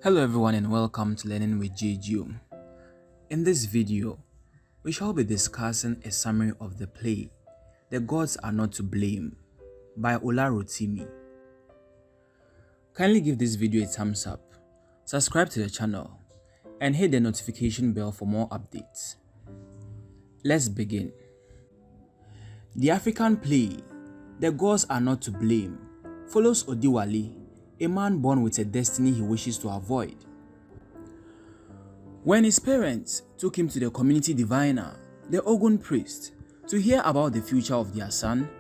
Hello everyone and welcome to Learning with JGU. In this video, we shall be discussing a summary of the play The Gods Are Not to Blame by Ola Rotimi. Kindly give this video a thumbs up, subscribe to the channel, and hit the notification bell for more updates. Let's begin. The African play The Gods Are Not to Blame follows Odiwale, a man born with a destiny he wishes to avoid. When his parents took him to the community diviner, the Ogun priest, to hear about the future of their son,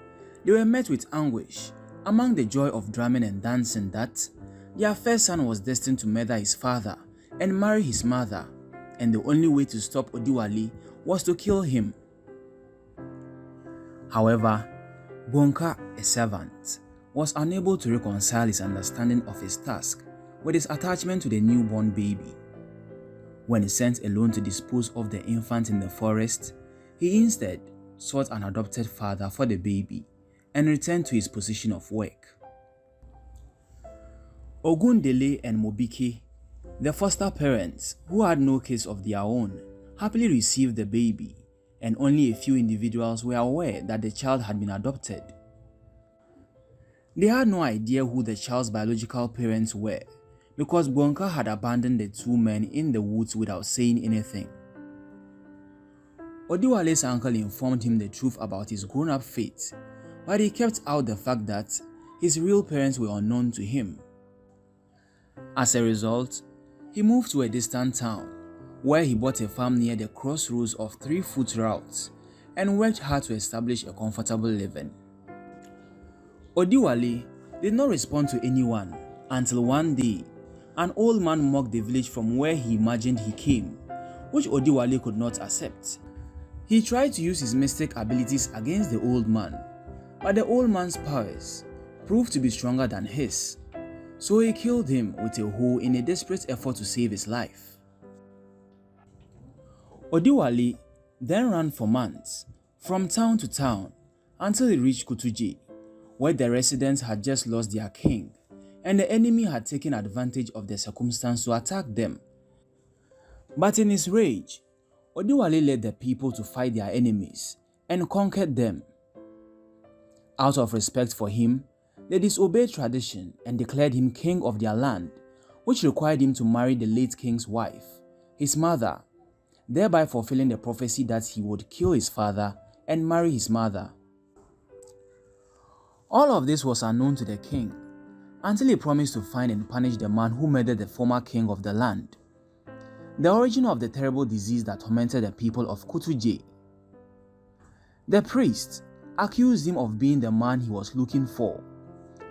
they were met with anguish among the joy of drumming and dancing that their first son was destined to murder his father and marry his mother, and the only way to stop Odiwale was to kill him. However, Bonka, a servant, was unable to reconcile his understanding of his task with his attachment to the newborn baby. When he sent alone to dispose of the infant in the forest, he instead sought an adopted father for the baby and returned to his position of work. Ogundele and Mobike, the foster parents who had no kids of their own, happily received the baby, and only a few individuals were aware that the child had been adopted. They had no idea who the child's biological parents were because Bonka had abandoned the two men in the woods without saying anything. Odiwale's uncle informed him the truth about his grown-up fate, but he kept out the fact that his real parents were unknown to him. As a result, he moved to a distant town where he bought a farm near the crossroads of 3-foot routes and worked hard to establish a comfortable living. Odiwale did not respond to anyone until one day an old man mocked the village from where he imagined he came, which Odiwale could not accept. He tried to use his mystic abilities against the old man, but the old man's powers proved to be stronger than his, so he killed him with a hoe in a desperate effort to save his life. Odiwale then ran for months from town to town until he reached Kutuje, where the residents had just lost their king, and the enemy had taken advantage of the circumstance to attack them. But in his rage, Odiwale led the people to fight their enemies and conquered them. Out of respect for him, they disobeyed tradition and declared him king of their land, which required him to marry the late king's wife, his mother, thereby fulfilling the prophecy that he would kill his father and marry his mother. All of this was unknown to the king until he promised to find and punish the man who murdered the former king of the land. The origin of the terrible disease that tormented the people of Kutuje. The priest accused him of being the man he was looking for,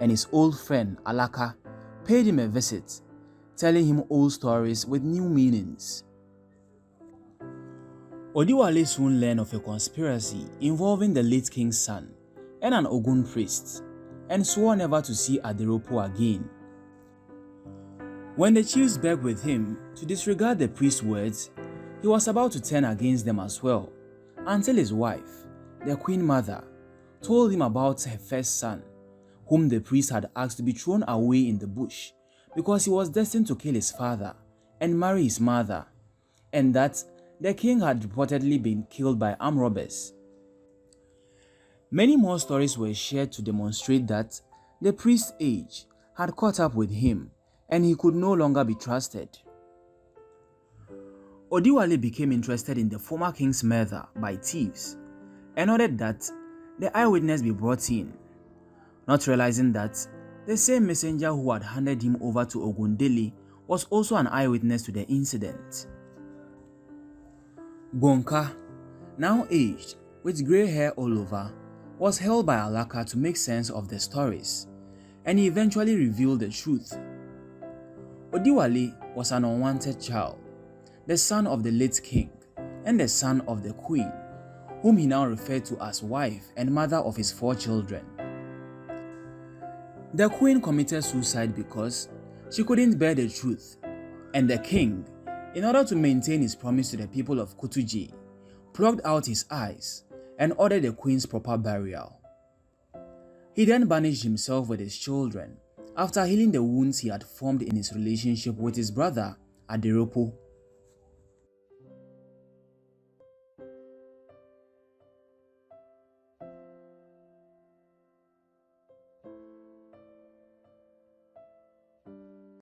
and his old friend Alaka paid him a visit, telling him old stories with new meanings. Odiwale soon learned of a conspiracy involving the late king's son and an Ogun priest, and swore never to see Adiropo again. When the chiefs begged with him to disregard the priest's words, he was about to turn against them as well, until his wife, the queen mother, told him about her first son, whom the priest had asked to be thrown away in the bush because he was destined to kill his father and marry his mother, and that the king had reportedly been killed by armed robbers. Many more stories were shared to demonstrate that the priest's age had caught up with him and he could no longer be trusted. Odiwale became interested in the former king's murder by thieves and ordered that the eyewitness be brought in, not realizing that the same messenger who had handed him over to Ogundele was also an eyewitness to the incident. Bonka, now aged with grey hair all over, was held by Alaka to make sense of the stories, and he eventually revealed the truth. Odiwale was an unwanted child, the son of the late king and the son of the queen, whom he now referred to as wife and mother of his 4 children. The queen committed suicide because she couldn't bear the truth, and the king, in order to maintain his promise to the people of Kutuje, plucked out his eyes and ordered the queen's proper burial. He then banished himself with his children after healing the wounds he had formed in his relationship with his brother Aderopo.